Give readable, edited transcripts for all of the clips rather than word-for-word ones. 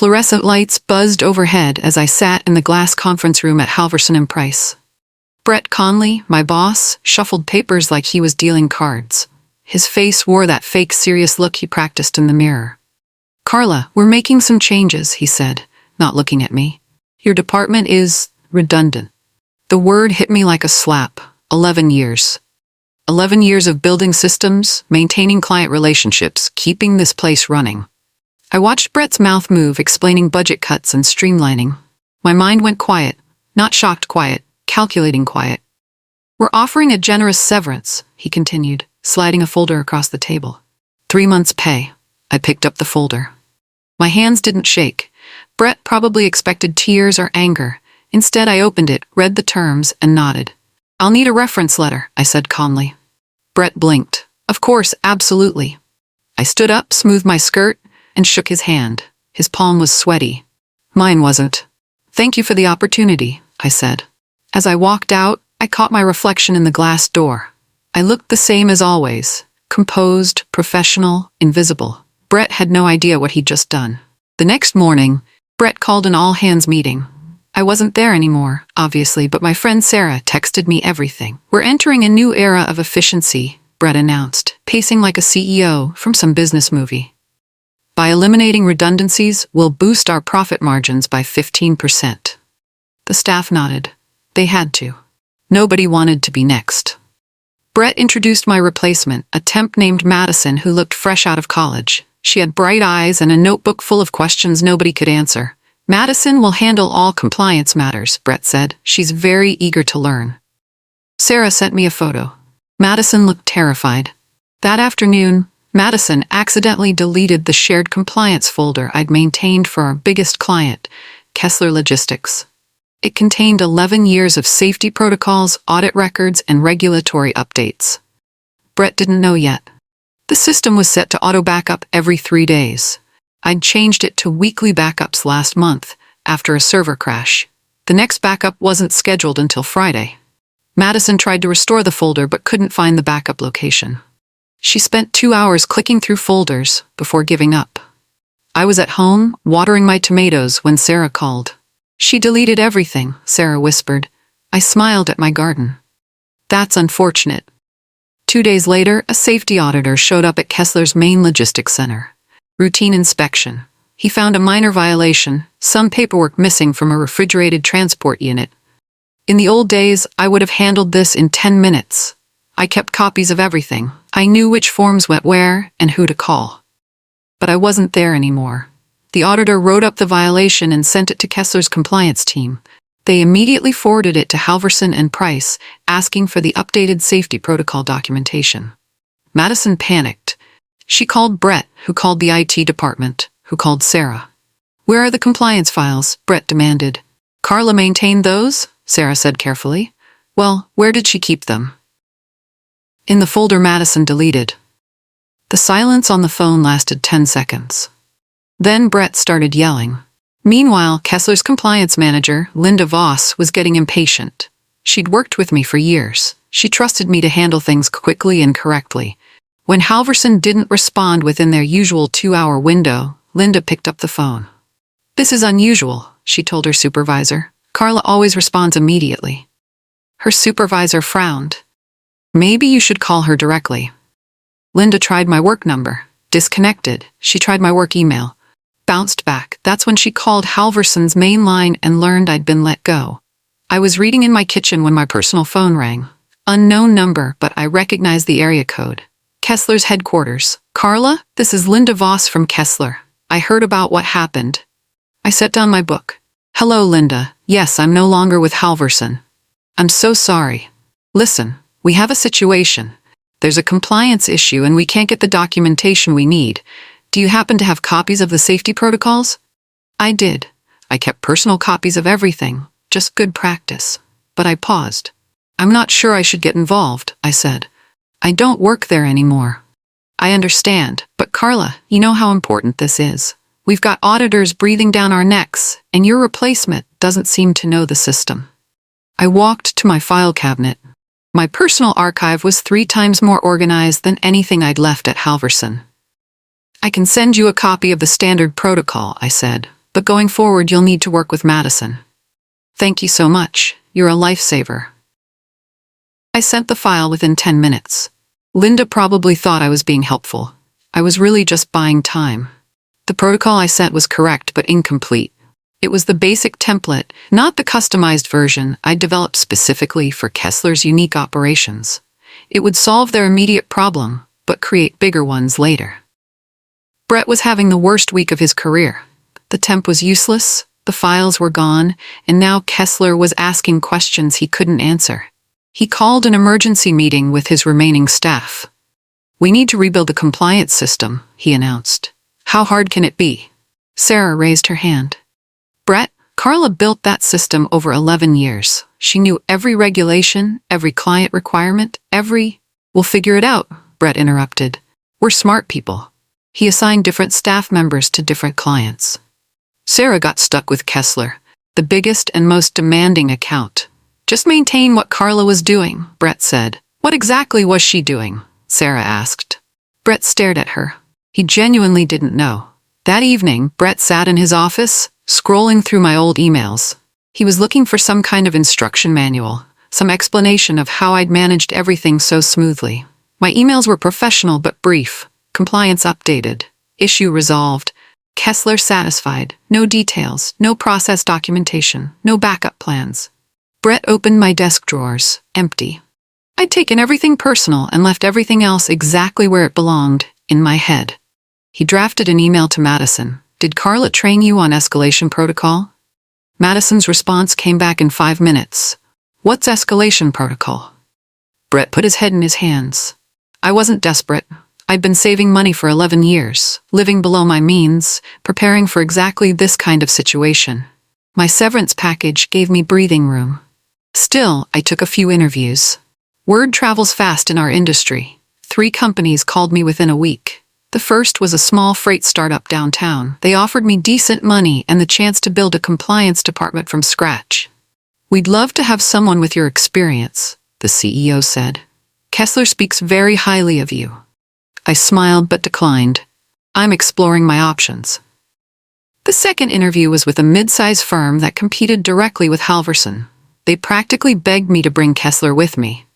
Fluorescent lights buzzed overhead as I sat in the glass conference room at Halverson and Price. Brett Conley, my boss, shuffled papers like he was dealing cards. His face wore that fake serious look he practiced in the mirror. "Carla, we're making some changes," he said, not looking at me. "Your department is redundant." The word hit me like a slap. 11 years. 11 years of building systems, maintaining client relationships, keeping this place running. I watched Brett's mouth move, explaining budget cuts and streamlining. My mind went quiet, not shocked quiet, calculating quiet. "We're offering a generous severance," he continued, sliding a folder across the table. 3 months' pay. I picked up the folder. My hands didn't shake. Brett probably expected tears or anger. Instead, I opened it, read the terms, and nodded. "I'll need a reference letter," I said calmly. Brett blinked. "Of course, absolutely." I stood up, smoothed my skirt, and shook his hand. His palm was sweaty. Mine wasn't. "Thank you for the opportunity," I said. As I walked out, I caught my reflection in the glass door. I looked the same as always. Composed, professional, invisible. Brett had no idea what he'd just done. The next morning, Brett called an all-hands meeting. I wasn't there anymore, obviously, but my friend Sarah texted me everything. "We're entering a new era of efficiency," Brett announced, pacing like a CEO from some business movie. "By eliminating redundancies, we'll boost our profit margins by 15%. The staff nodded. They had to. Nobody wanted to be next. Brett introduced my replacement, a temp named Madison who looked fresh out of college. She had bright eyes and a notebook full of questions nobody could answer. "Madison will handle all compliance matters," Brett said. "She's very eager to learn." Sarah sent me a photo. Madison looked terrified. That afternoon, Madison accidentally deleted the shared compliance folder I'd maintained for our biggest client, Kessler Logistics. It contained 11 years of safety protocols, audit records, and regulatory updates. Brett didn't know yet. The system was set to auto-backup every 3 days. I'd changed it to weekly backups last month, after a server crash. The next backup wasn't scheduled until Friday. Madison tried to restore the folder but couldn't find the backup location. She spent 2 hours clicking through folders before giving up. I was at home, watering my tomatoes, when Sarah called. "She deleted everything," Sarah whispered. I smiled at my garden. "That's unfortunate." 2 days later, a safety auditor showed up at Kessler's main logistics center. Routine inspection. He found a minor violation, some paperwork missing from a refrigerated transport unit. In the old days, I would have handled this in 10 minutes. I kept copies of everything. I knew which forms went where and who to call. But I wasn't there anymore. The auditor wrote up the violation and sent it to Kessler's compliance team. They immediately forwarded it to Halverson and Price, asking for the updated safety protocol documentation. Madison panicked. She called Brett, who called the IT department, who called Sarah. "Where are the compliance files?" Brett demanded. "Carla maintained those," Sarah said carefully. "Well, where did she keep them?" "In the folder Madison deleted." The silence on the phone lasted 10 seconds. Then Brett started yelling. Meanwhile, Kessler's compliance manager, Linda Voss, was getting impatient. She'd worked with me for years. She trusted me to handle things quickly and correctly. When Halverson didn't respond within their usual 2-hour window, Linda picked up the phone. "This is unusual," she told her supervisor. "Carla always responds immediately." Her supervisor frowned. "Maybe you should call her directly." Linda tried my work number. Disconnected. She tried my work email. Bounced back. That's when she called Halverson's main line and learned I'd been let go. I was reading in my kitchen when my personal phone rang. Unknown number, but I recognized the area code. Kessler's headquarters. "Carla, this is Linda Voss from Kessler. I heard about what happened." I set down my book. "Hello, Linda. Yes, I'm no longer with Halverson. I'm so sorry. Listen, we have a situation. There's a compliance issue and we can't get the documentation we need. Do you happen to have copies of the safety protocols?" I did. I kept personal copies of everything, just good practice. But I paused. "I'm not sure I should get involved," I said. "I don't work there anymore." "I understand, but Carla, you know how important this is. We've got auditors breathing down our necks, and your replacement doesn't seem to know the system." I walked to my file cabinet. My personal archive was 3 times more organized than anything I'd left at Halverson. "I can send you a copy of the standard protocol," I said. but going forward you'll need to work with Madison. Thank you so much. You're a lifesaver. I sent the file within 10 minutes. Linda probably thought I was being helpful. I was really just buying time. The protocol I sent was correct but incomplete. It was the basic template, not the customized version I'd developed specifically for Kessler's unique operations. It would solve their immediate problem, but create bigger ones later. Brett was having the worst week of his career. The temp was useless, the files were gone, and now Kessler was asking questions he couldn't answer. He called an emergency meeting with his remaining staff. "We need to rebuild the compliance system," he announced. "How hard can it be?" Sarah raised her hand. "Brett, Carla built that system over 11 years. She knew every regulation, every client requirement, We'll figure it out," Brett interrupted. "We're smart people." He assigned different staff members to different clients. Sarah got stuck with Kessler, the biggest and most demanding account. "Just maintain what Carla was doing," Brett said. "What exactly was she doing?" Sarah asked. Brett stared at her. He genuinely didn't know. That evening, Brett sat in his office, scrolling through my old emails. He was looking for some kind of instruction manual, some explanation of how I'd managed everything so smoothly. My emails were professional but brief. Compliance updated. Issue resolved. Kessler satisfied. No details, no process documentation, no backup plans. Brett opened my desk drawers, empty. I'd taken everything personal and left everything else exactly where it belonged, in my head. He drafted an email to Madison. "Did Carla train you on escalation protocol?" Madison's response came back in 5 minutes. "What's escalation protocol?" Brett put his head in his hands. I wasn't desperate. I'd been saving money for 11 years, living below my means, preparing for exactly this kind of situation. My severance package gave me breathing room. Still, I took a few interviews. Word travels fast in our industry. 3 companies called me within a week. The first was a small freight startup downtown. They offered me decent money and the chance to build a compliance department from scratch. "We'd love to have someone with your experience," the CEO said. "Kessler speaks very highly of you." I smiled but declined. I'm exploring my options. The second interview was with a mid-size firm that competed directly with Halverson. They practically begged me to bring Kessler with me.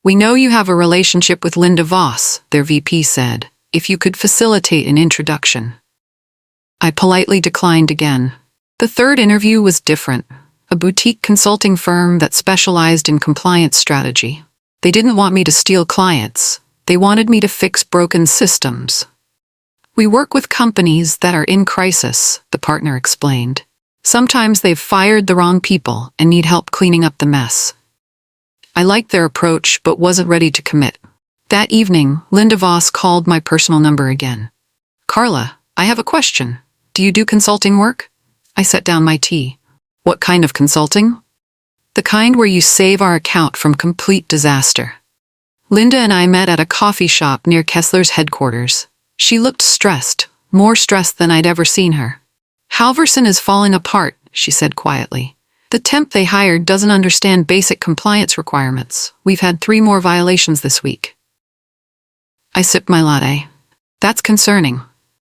"We know you have a relationship with Linda Voss," their VP said. "If you could facilitate an introduction." I politely declined again. The third interview was different. A boutique consulting firm that specialized in compliance strategy. They didn't want me to steal clients. They wanted me to fix broken systems. "We work with companies that are in crisis," the partner explained. "Sometimes they've fired the wrong people and need help cleaning up the mess." I liked their approach but wasn't ready to commit. That evening, Linda Voss called my personal number again. "Carla, I have a question. Do you do consulting work?" I set down my tea. "What kind of consulting?" "The kind where you save our account from complete disaster." Linda and I met at a coffee shop near Kessler's headquarters. She looked stressed, more stressed than I'd ever seen her. "Halverson is falling apart," she said quietly. "The temp they hired doesn't understand basic compliance requirements. We've had 3 more violations this week." I sipped my latte. "That's concerning.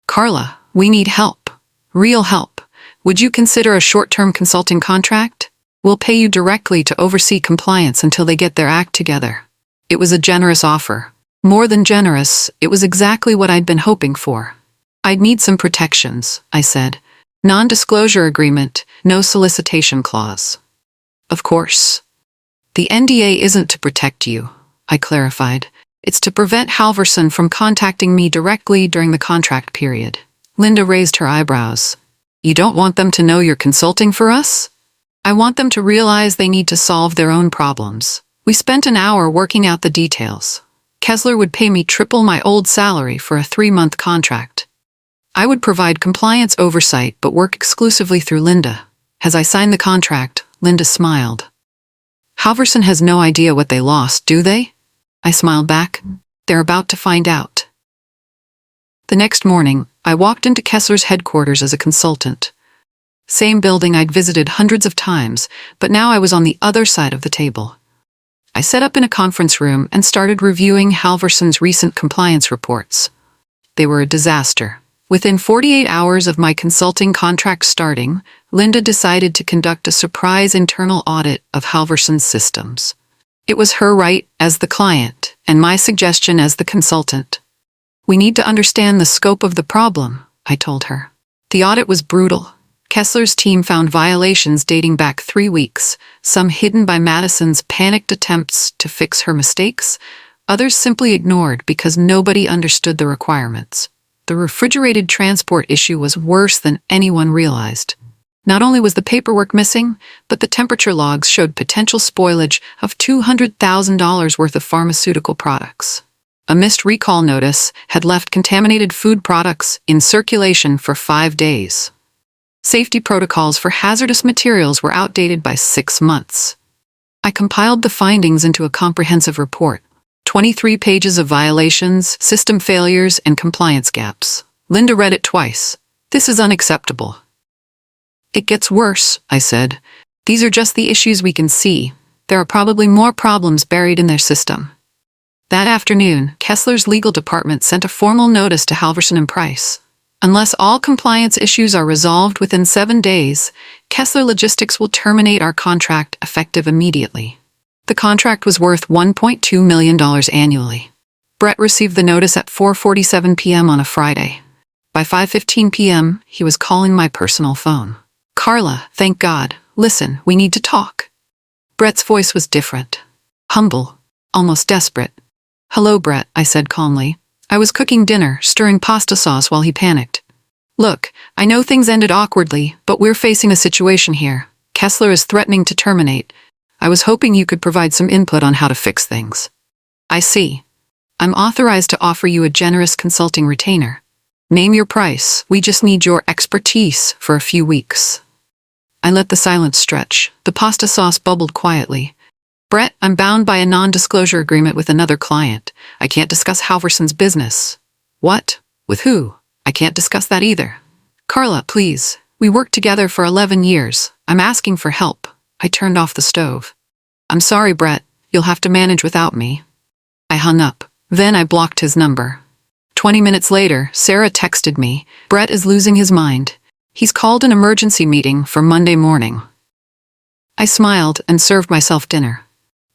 Carla, we need help. Real help. Would you consider a short-term consulting contract? We'll pay you directly to oversee compliance until they get their act together." It was a generous offer. More than generous, it was exactly what I'd been hoping for. "I'd need some protections," I said. "Non-disclosure agreement, no solicitation clause." "Of course. The NDA isn't to protect you," I clarified. "It's to prevent Halverson from contacting me directly during the contract period." Linda raised her eyebrows. "You don't want them to know you're consulting for us?" "I want them to realize they need to solve their own problems." We spent an hour working out the details. Kessler would pay me triple my old salary for a 3-month contract. I would provide compliance oversight but work exclusively through Linda. As I signed the contract, Linda smiled. "Halverson has no idea what they lost, do they?" I smiled back. "They're about to find out." The next morning, I walked into Kessler's headquarters as a consultant. Same building I'd visited hundreds of times, but now I was on the other side of the table. I set up in a conference room and started reviewing Halverson's recent compliance reports. They were a disaster. Within 48 hours of my consulting contract starting, Linda decided to conduct a surprise internal audit of Halverson's systems. It was her right as the client, and my suggestion as the consultant. We need to understand the scope of the problem, I told her. The audit was brutal. Kessler's team found violations dating back 3 weeks, some hidden by Madison's panicked attempts to fix her mistakes, others simply ignored because nobody understood the requirements. The refrigerated transport issue was worse than anyone realized. Not only was the paperwork missing, but the temperature logs showed potential spoilage of $200,000 worth of pharmaceutical products. A missed recall notice had left contaminated food products in circulation for 5 days. Safety protocols for hazardous materials were outdated by 6 months. I compiled the findings into a comprehensive report. 23 pages of violations, system failures, and compliance gaps. Linda read it twice. This is unacceptable. It gets worse, I said. These are just the issues we can see. There are probably more problems buried in their system. That afternoon, Kessler's legal department sent a formal notice to Halverson and Price. Unless all compliance issues are resolved within 7 days, Kessler Logistics will terminate our contract effective immediately. The contract was worth $1.2 million annually. Brett received the notice at 4:47 p.m. on a Friday. By 5:15 p.m., he was calling my personal phone. "Carla, thank God. Listen, we need to talk." Brett's voice was different. Humble, almost desperate. "Hello, Brett," I said calmly. I was cooking dinner, stirring pasta sauce while he panicked. "Look, I know things ended awkwardly, but we're facing a situation here. Kessler is threatening to terminate. I was hoping you could provide some input on how to fix things." "I see. I'm authorized to offer you a generous consulting retainer. Name your price. We just need your expertise for a few weeks." I let the silence stretch. The pasta sauce bubbled quietly. "Brett, I'm bound by a non-disclosure agreement with another client. I can't discuss Halverson's business." "What? With who?" "I can't discuss that either." "Carla, please. We worked together for 11 years. I'm asking for help." I turned off the stove. "I'm sorry, Brett. You'll have to manage without me." I hung up. Then I blocked his number. 20 minutes later, Sarah texted me, "Brett is losing his mind. He's called an emergency meeting for Monday morning." I smiled and served myself dinner.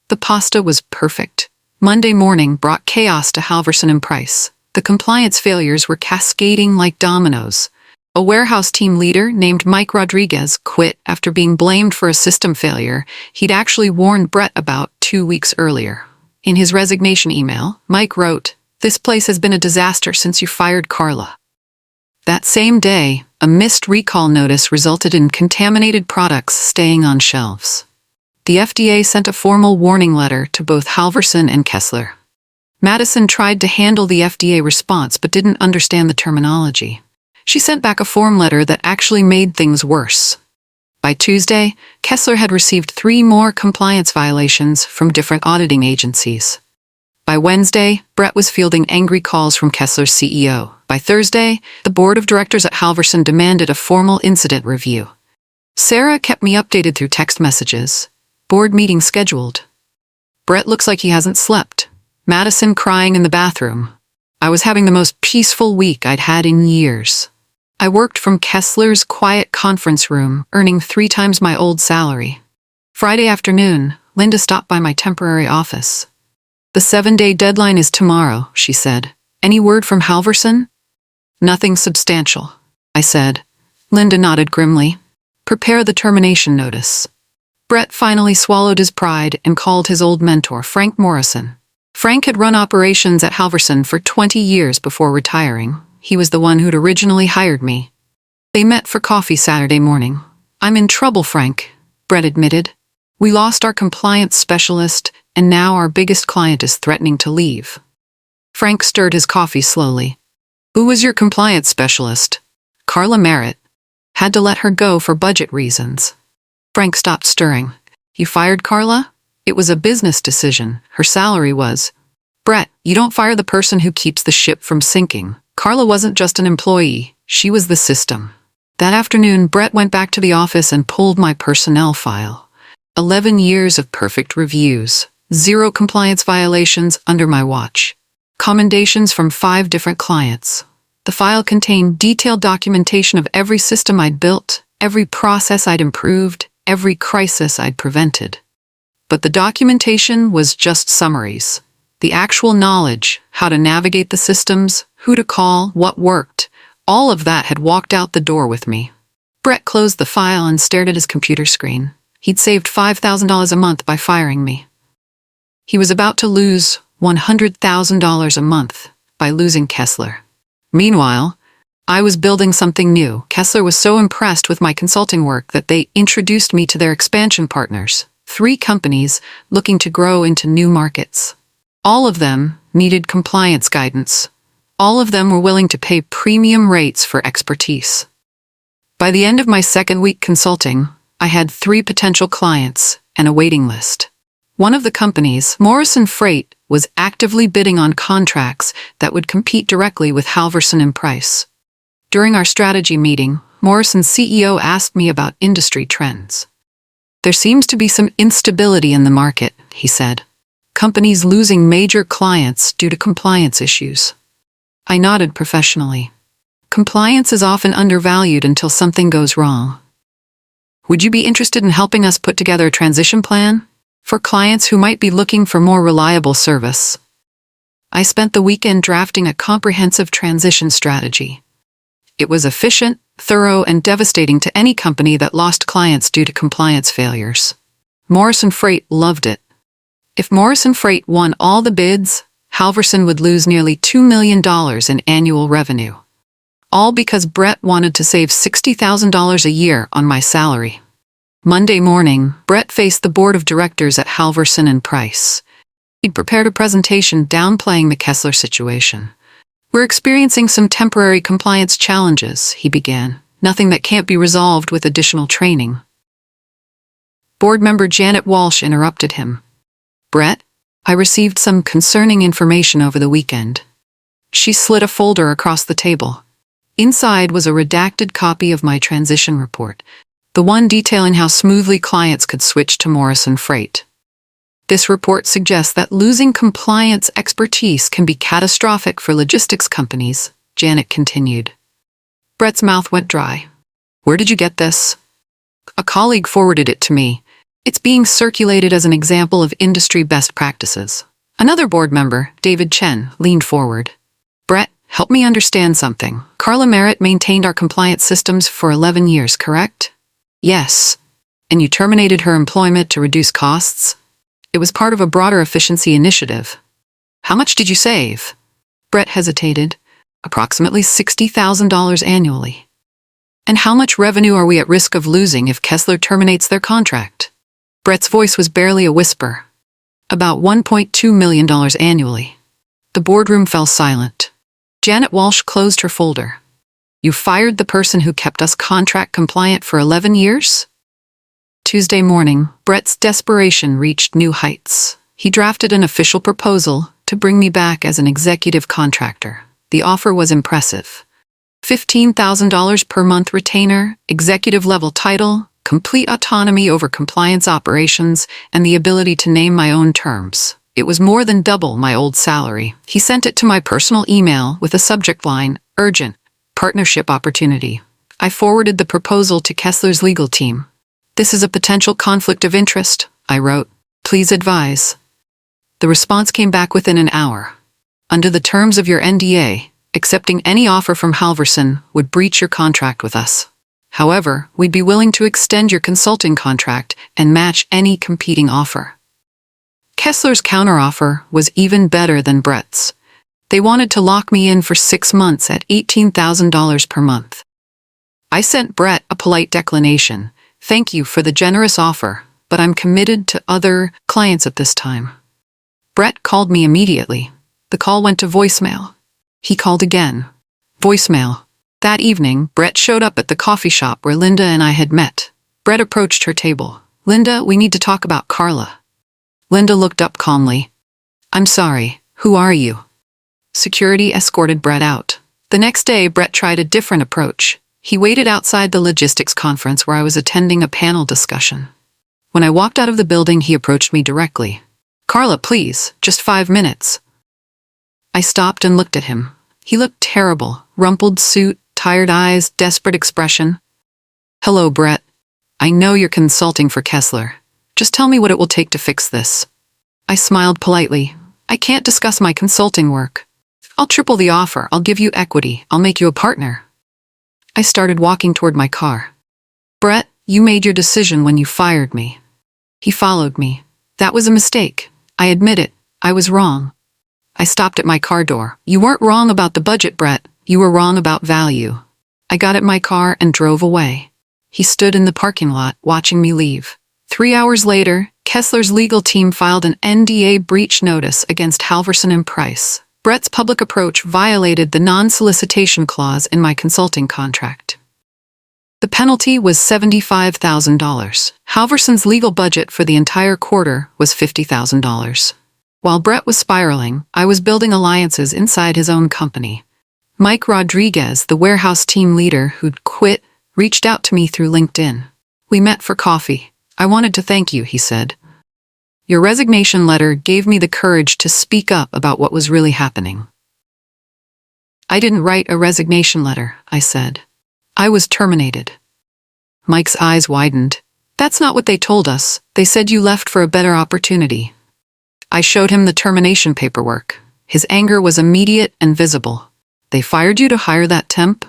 The pasta was perfect. Monday morning brought chaos to Halverson and Price. The compliance failures were cascading like dominoes. A warehouse team leader named Mike Rodriguez quit after being blamed for a system failure he'd actually warned Brett about 2 weeks earlier. In his resignation email, Mike wrote, "This place has been a disaster since you fired Carla." That same day, a missed recall notice resulted in contaminated products staying on shelves. The FDA sent a formal warning letter to both Halverson and Kessler. Madison tried to handle the FDA response but didn't understand the terminology. She sent back a form letter that actually made things worse. By Tuesday, Kessler had received 3 more compliance violations from different auditing agencies. By Wednesday, Brett was fielding angry calls from Kessler's CEO. By Thursday, the board of directors at Halverson demanded a formal incident review. Sarah kept me updated through text messages. Board meeting scheduled. Brett looks like he hasn't slept. Madison crying in the bathroom. I was having the most peaceful week I'd had in years. I worked from Kessler's quiet conference room, earning 3 times my old salary. Friday afternoon, Linda stopped by my temporary office. "The 7-day deadline is tomorrow," she said. "Any word from Halverson?" "Nothing substantial," I said. Linda nodded grimly. "Prepare the termination notice." Brett finally swallowed his pride and called his old mentor, Frank Morrison. Frank had run operations at Halverson for 20 years before retiring. He was the one who'd originally hired me. They met for coffee Saturday morning. "I'm in trouble, Frank," Brett admitted. "We lost our compliance specialist, and now our biggest client is threatening to leave." Frank stirred his coffee slowly. "Who was your compliance specialist?" "Carla Merritt. Had to let her go for budget reasons." Frank stopped stirring. "You fired Carla?" "It was a business decision. Her salary was." "Brett, you don't fire the person who keeps the ship from sinking. Carla wasn't just an employee. She was the system." That afternoon, Brett went back to the office and pulled my personnel file. 11 years of perfect reviews. 0 compliance violations under my watch. Commendations from 5 different clients. The file contained detailed documentation of every system I'd built, every process I'd improved, every crisis I'd prevented. But the documentation was just summaries. The actual knowledge, how to navigate the systems, who to call, what worked, all of that had walked out the door with me. Brett closed the file and stared at his computer screen. He'd saved $5,000 a month by firing me. He was about to lose $100,000 a month by losing Kessler. Meanwhile, I was building something new. Kessler was so impressed with my consulting work that they introduced me to their expansion partners, 3 companies looking to grow into new markets. All of them needed compliance guidance. All of them were willing to pay premium rates for expertise. By the end of my second week consulting, I had 3 potential clients and a waiting list. One of the companies, Morrison Freight, was actively bidding on contracts that would compete directly with Halverson and Price. During our strategy meeting, Morrison's CEO asked me about industry trends. There seems to be some instability in the market, he said. Companies losing major clients due to compliance issues. I nodded professionally. Compliance is often undervalued until something goes wrong. Would you be interested in helping us put together a transition plan for clients who might be looking for more reliable service? I spent the weekend drafting a comprehensive transition strategy. It was efficient, thorough, and devastating to any company that lost clients due to compliance failures. Morrison Freight loved it. If Morrison Freight won all the bids, Halverson would lose nearly $2 million in annual revenue. All because Brett wanted to save $60,000 a year on my salary. Monday morning, Brett faced the board of directors at Halverson and Price. He'd prepared a presentation downplaying the Kessler situation. We're experiencing some temporary compliance challenges, he began. Nothing that can't be resolved with additional training. Board member Janet Walsh interrupted him. Brett, I received some concerning information over the weekend. She slid a folder across the table. Inside was a redacted copy of my transition report, the one detailing how smoothly clients could switch to Morrison Freight. This report suggests that losing compliance expertise can be catastrophic for logistics companies, Janet continued. Brett's mouth went dry. Where did you get this? A colleague forwarded it to me. It's being circulated as an example of industry best practices. Another board member, David Chen, leaned forward. Brett, help me understand something. Carla Merritt maintained our compliance systems for 11 years, correct? Yes. And you terminated her employment to reduce costs? It was part of a broader efficiency initiative. How much did you save? Brett hesitated. Approximately $60,000 annually. And how much revenue are we at risk of losing if Kessler terminates their contract? Brett's voice was barely a whisper. About $1.2 million annually. The boardroom fell silent. Janet Walsh closed her folder. You fired the person who kept us contract compliant for 11 years? Tuesday morning, Brett's desperation reached new heights. He drafted an official proposal to bring me back as an executive contractor. The offer was impressive. $15,000 per month retainer, executive-level title, complete autonomy over compliance operations, and the ability to name my own terms. It was more than double my old salary. He sent it to my personal email with a subject line, Urgent, Partnership Opportunity. I forwarded the proposal to Kessler's legal team. This is a potential conflict of interest, I wrote. Please advise. The response came back within an hour. Under the terms of your NDA, accepting any offer from Halverson would breach your contract with us. However, we'd be willing to extend your consulting contract and match any competing offer. Kessler's counteroffer was even better than Brett's. They wanted to lock me in for 6 months at $18,000 per month. I sent Brett a polite declination. Thank you for the generous offer, but I'm committed to other clients at this time. Brett called me immediately. The call went to voicemail. He called again. Voicemail. That evening, Brett showed up at the coffee shop where Linda and I had met. Brett approached her table. Linda, we need to talk about Carla. Linda looked up calmly. I'm sorry, who are you? Security escorted Brett out. The next day, Brett tried a different approach. He waited outside the logistics conference where I was attending a panel discussion. When I walked out of the building, he approached me directly. Carla, please, just 5 minutes. I stopped and looked at him. He looked terrible, rumpled suit, tired eyes, desperate expression. "Hello, Brett. I know you're consulting for Kessler. Just tell me what it will take to fix this." I smiled politely. "I can't discuss my consulting work. I'll triple the offer. I'll give you equity. I'll make you a partner." I started walking toward my car. "Brett, you made your decision when you fired me." He followed me. "That was a mistake. I admit it. I was wrong." I stopped at my car door. "You weren't wrong about the budget, Brett. You were wrong about value." I got in my car and drove away. He stood in the parking lot, watching me leave. 3 hours later, Kessler's legal team filed an NDA breach notice against Halverson and Price. Brett's public approach violated the non-solicitation clause in my consulting contract. The penalty was $75,000. Halverson's legal budget for the entire quarter was $50,000. While Brett was spiraling, I was building alliances inside his own company. Mike Rodriguez, the warehouse team leader who'd quit, reached out to me through LinkedIn. We met for coffee. "I wanted to thank you," he said. "Your resignation letter gave me the courage to speak up about what was really happening." "I didn't write a resignation letter," I said. "I was terminated." Mike's eyes widened. "That's not what they told us. They said you left for a better opportunity." I showed him the termination paperwork. His anger was immediate and visible. "They fired you to hire that temp?"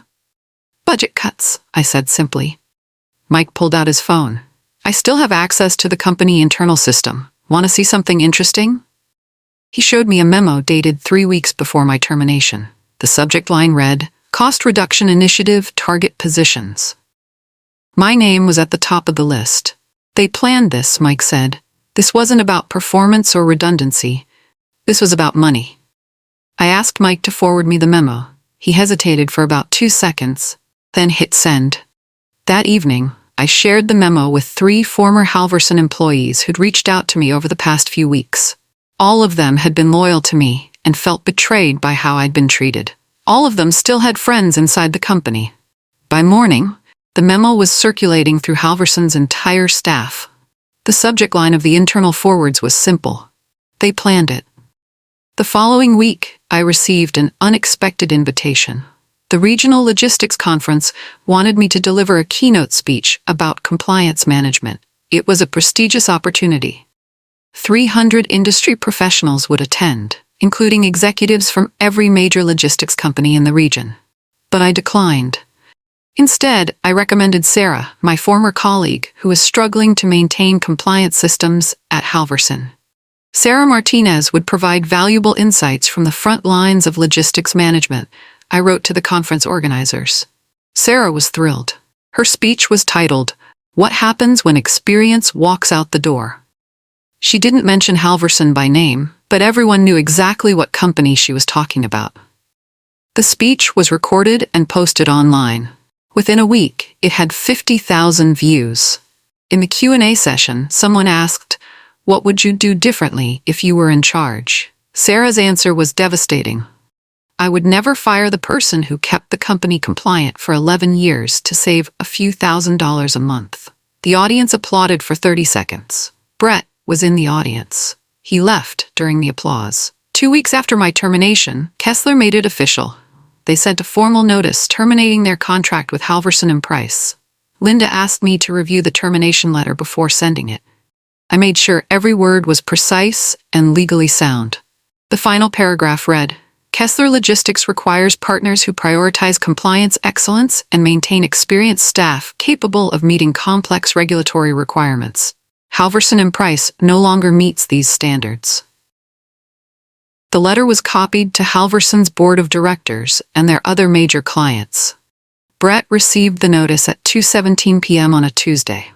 "Budget cuts," I said simply. Mike pulled out his phone. "I still have access to the company internal system. Want to see something interesting?" He showed me a memo dated 3 weeks before my termination. The subject line read, "Cost Reduction Initiative Target Positions." My name was at the top of the list. "They planned this," Mike said. "This wasn't about performance or redundancy. This was about money." I asked Mike to forward me the memo. He hesitated for about 2 seconds, then hit send. That evening, I shared the memo with 3 former Halverson employees who'd reached out to me over the past few weeks. All of them had been loyal to me and felt betrayed by how I'd been treated. All of them still had friends inside the company. By morning, the memo was circulating through Halverson's entire staff. The subject line of the internal forwards was simple. They planned it. The following week, I received an unexpected invitation. The Regional Logistics Conference wanted me to deliver a keynote speech about compliance management. It was a prestigious opportunity. 300 industry professionals would attend, including executives from every major logistics company in the region. But I declined. Instead, I recommended Sarah, my former colleague, who was struggling to maintain compliance systems at Halverson. Sarah Martinez would provide valuable insights from the front lines of logistics management, I wrote to the conference organizers. Sarah was thrilled. Her speech was titled, "What Happens When Experience Walks Out the Door." She didn't mention Halverson by name, but everyone knew exactly what company she was talking about. The speech was recorded and posted online. Within a week, it had 50,000 views. In the Q&A session, someone asked, "What would you do differently if you were in charge?" Sarah's answer was devastating. "I would never fire the person who kept the company compliant for 11 years to save a few $1,000s a month." The audience applauded for 30 seconds. Brett was in the audience. He left during the applause. 2 weeks after my termination, Kessler made it official. They sent a formal notice terminating their contract with Halverson and Price. Linda asked me to review the termination letter before sending it. I made sure every word was precise and legally sound. The final paragraph read, "Kessler Logistics requires partners who prioritize compliance excellence and maintain experienced staff capable of meeting complex regulatory requirements. Halverson and Price no longer meets these standards." The letter was copied to Halverson's board of directors and their other major clients. Brett received the notice at 2:17 p.m. on a Tuesday.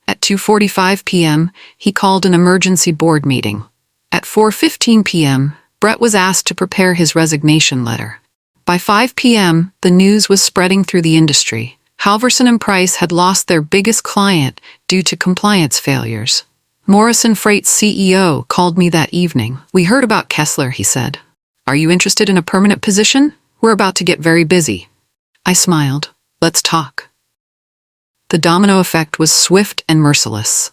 At 2:45 p.m., he called an emergency board meeting. At 4:15 p.m., Brett was asked to prepare his resignation letter. By 5 p.m., the news was spreading through the industry. Halverson and Price had lost their biggest client due to compliance failures. Morrison Freight's CEO called me that evening. "We heard about Kessler," he said. "Are you interested in a permanent position? We're about to get very busy." I smiled. "Let's talk." The domino effect was swift and merciless.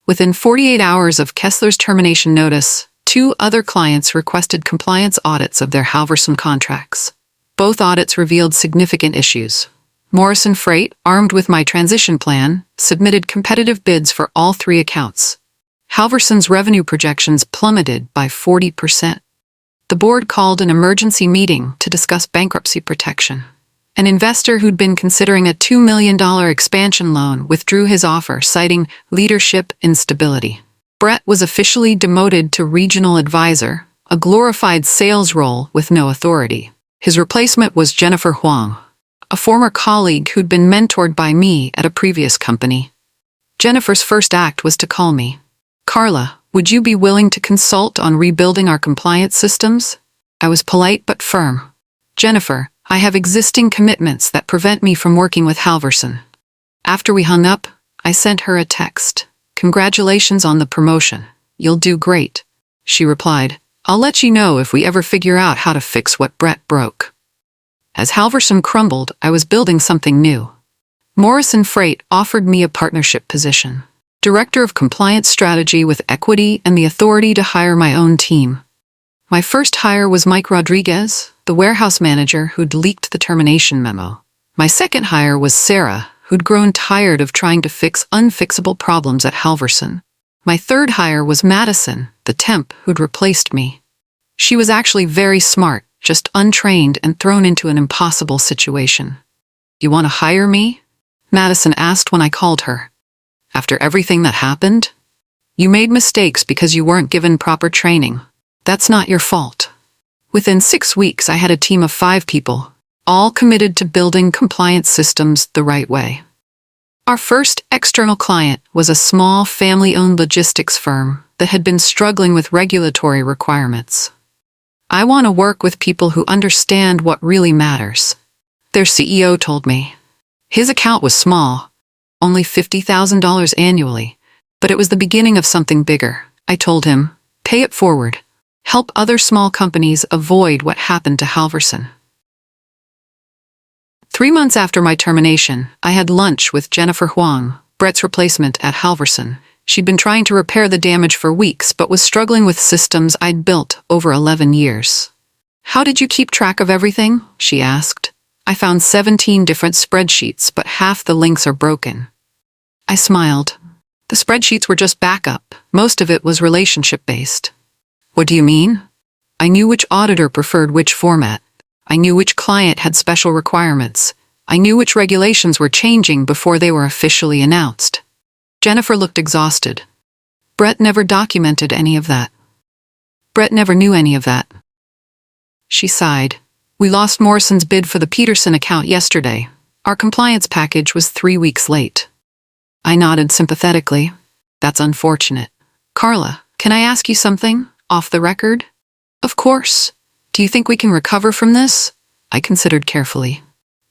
Within 48 hours of Kessler's termination notice, 2 other clients requested compliance audits of their Halverson contracts. Both audits revealed significant issues. Morrison Freight, armed with my transition plan, submitted competitive bids for all 3 accounts. Halverson's revenue projections plummeted by 40%. The board called an emergency meeting to discuss bankruptcy protection. An investor who'd been considering a $2 million expansion loan withdrew his offer, citing leadership instability. Brett was officially demoted to regional advisor, a glorified sales role with no authority. His replacement was Jennifer Huang, a former colleague who'd been mentored by me at a previous company. Jennifer's first act was to call me. "Carla, would you be willing to consult on rebuilding our compliance systems?" I was polite but firm. "Jennifer, I have existing commitments that prevent me from working with Halverson." After we hung up, I sent her a text. "Congratulations on the promotion. You'll do great." She replied, "I'll let you know if we ever figure out how to fix what Brett broke." As Halverson crumbled, I was building something new. Morrison Freight offered me a partnership position, Director of Compliance Strategy with equity and the authority to hire my own team. My first hire was Mike Rodriguez, the warehouse manager who'd leaked the termination memo. My second hire was Sarah, who'd grown tired of trying to fix unfixable problems at Halverson. My third hire was Madison, the temp who'd replaced me. She was actually very smart, just untrained and thrown into an impossible situation. "You want to hire me?" Madison asked when I called her. "After everything that happened? You made mistakes because you weren't given proper training. That's not your fault." Within 6 weeks, I had a team of 5 people, all committed to building compliance systems the right way. Our first external client was a small family-owned logistics firm that had been struggling with regulatory requirements. "I want to work with people who understand what really matters," their CEO told me. His account was small, only $50,000 annually, but it was the beginning of something bigger. I told him, "Pay it forward. Help other small companies avoid what happened to Halverson." 3 months after my termination, I had lunch with Jennifer Huang, Brett's replacement at Halverson. She'd been trying to repair the damage for weeks but was struggling with systems I'd built over 11 years. "How did you keep track of everything?" she asked. "I found 17 different spreadsheets, but half the links are broken." I smiled. The spreadsheets were just backup. Most of it was relationship-based. "What do you mean?" I knew which auditor preferred which format. I knew which client had special requirements. I knew which regulations were changing before they were officially announced. Jennifer looked exhausted. "Brett never documented any of that. Brett never knew any of that." She sighed. "We lost Morrison's bid for the Peterson account yesterday. Our compliance package was 3 weeks late." I nodded sympathetically. "That's unfortunate. Carla, can I ask you something, off the record?" "Of course. Do you think we can recover from this?" I considered carefully.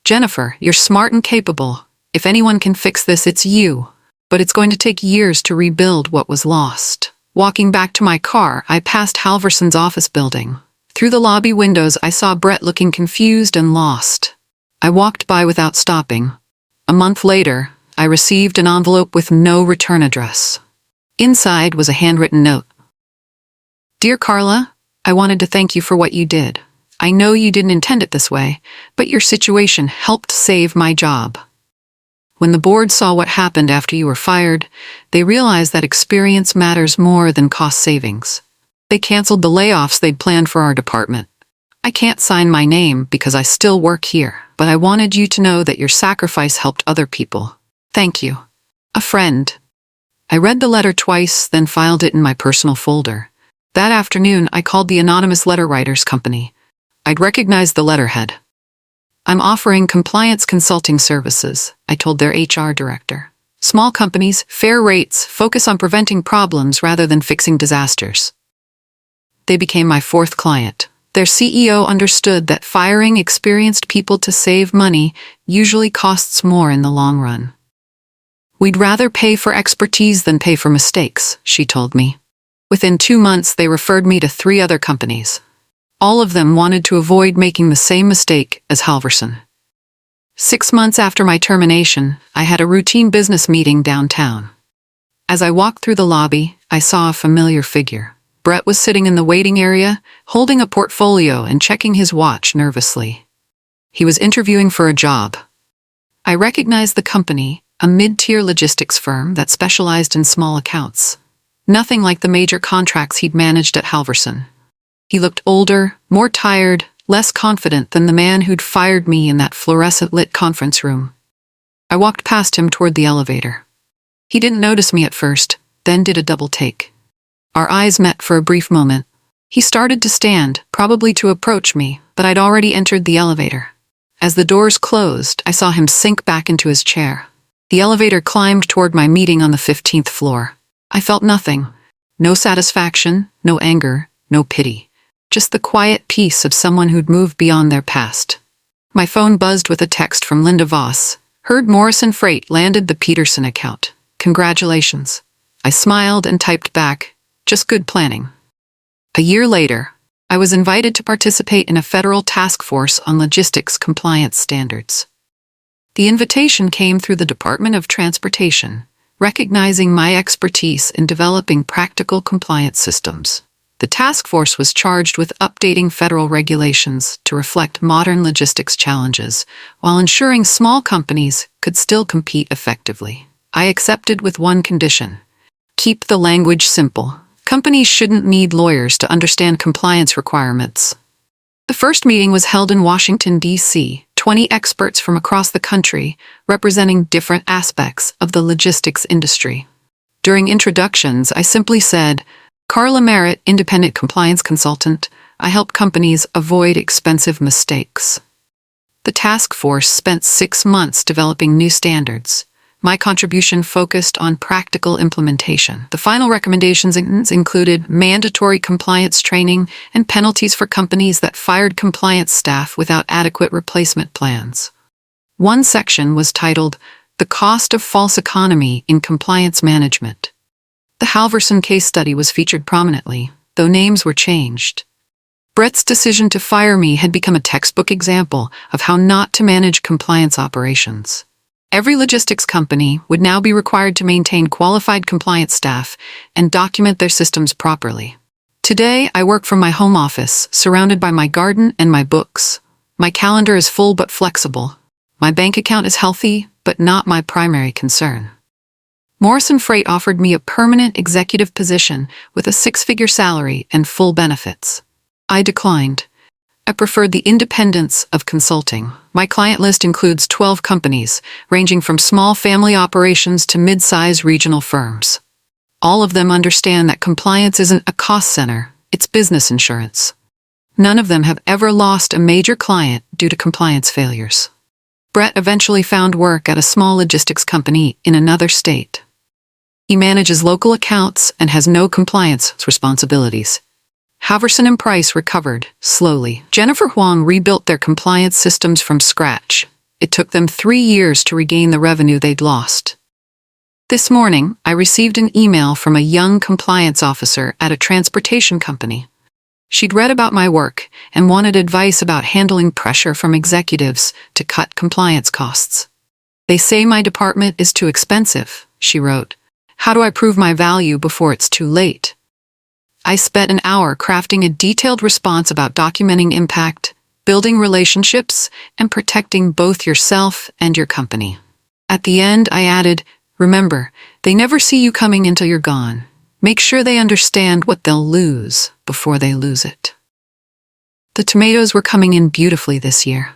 "Jennifer, you're smart and capable. If anyone can fix this, it's you. But it's going to take years to rebuild what was lost." Walking back to my car, I passed Halverson's office building. Through the lobby windows, I saw Brett looking confused and lost. I walked by without stopping. A month later, I received an envelope with no return address. Inside was a handwritten note. "Dear Carla, I wanted to thank you for what you did. I know you didn't intend it this way, but your situation helped save my job. When the board saw what happened after you were fired, they realized that experience matters more than cost savings. They canceled the layoffs they'd planned for our department. I can't sign my name because I still work here, but I wanted you to know that your sacrifice helped other people. Thank you. A friend." I read the letter twice, then filed it in my personal folder. That afternoon, I called the anonymous letter writers company. I'd recognized the letterhead. "I'm offering compliance consulting services," I told their HR director. "Small companies, fair rates, focus on preventing problems rather than fixing disasters." They became my 4th client. Their CEO understood that firing experienced people to save money usually costs more in the long run. "We'd rather pay for expertise than pay for mistakes," she told me. Within 2 months, they referred me to 3 other companies. All of them wanted to avoid making the same mistake as Halverson. 6 months after my termination, I had a routine business meeting downtown. As I walked through the lobby, I saw a familiar figure. Brett was sitting in the waiting area, holding a portfolio and checking his watch nervously. He was interviewing for a job. I recognized the company, a mid-tier logistics firm that specialized in small accounts. Nothing like the major contracts he'd managed at Halverson. He looked older, more tired, less confident than the man who'd fired me in that fluorescent-lit conference room. I walked past him toward the elevator. He didn't notice me at first, then did a double take. Our eyes met for a brief moment. He started to stand, probably to approach me, but I'd already entered the elevator. As the doors closed, I saw him sink back into his chair. The elevator climbed toward my meeting on the 15th floor. I felt nothing. No satisfaction, no anger, no pity. Just the quiet peace of someone who'd moved beyond their past. My phone buzzed with a text from Linda Voss. Heard Morrison Freight landed the Peterson account. Congratulations. I smiled and typed back, just good planning. A year later, I was invited to participate in a federal task force on logistics compliance standards. The invitation came through the Department of Transportation, recognizing my expertise in developing practical compliance systems. The task force was charged with updating federal regulations to reflect modern logistics challenges, while ensuring small companies could still compete effectively. I accepted with one condition: keep the language simple. Companies shouldn't need lawyers to understand compliance requirements. The first meeting was held in Washington, D.C., 20 experts from across the country, representing different aspects of the logistics industry. During introductions, I simply said, Carla Merritt, independent compliance consultant. I help companies avoid expensive mistakes. The task force spent 6 months developing new standards. My contribution focused on practical implementation. The final recommendations included mandatory compliance training and penalties for companies that fired compliance staff without adequate replacement plans. One section was titled, The Cost of False Economy in Compliance Management. The Halverson case study was featured prominently, though names were changed. Brett's decision to fire me had become a textbook example of how not to manage compliance operations. Every logistics company would now be required to maintain qualified compliance staff and document their systems properly. Today, I work from my home office, surrounded by my garden and my books. My calendar is full but flexible. My bank account is healthy, but not my primary concern. Morrison Freight offered me a permanent executive position with a 6-figure salary and full benefits. I declined. I preferred the independence of consulting. My client list includes 12 companies, ranging from small family operations to mid-size regional firms. All of them understand that compliance isn't a cost center, it's business insurance. None of them have ever lost a major client due to compliance failures. Brett eventually found work at a small logistics company in another state. He manages local accounts and has no compliance responsibilities. Halverson and Price recovered, slowly. Jennifer Huang rebuilt their compliance systems from scratch. It took them 3 years to regain the revenue they'd lost. This morning, I received an email from a young compliance officer at a transportation company. She'd read about my work and wanted advice about handling pressure from executives to cut compliance costs. They say my department is too expensive, she wrote. How do I prove my value before it's too late? I spent an hour crafting a detailed response about documenting impact, building relationships, and protecting both yourself and your company. At the end, I added, remember, they never see you coming until you're gone. Make sure they understand what they'll lose before they lose it. The tomatoes were coming in beautifully this year.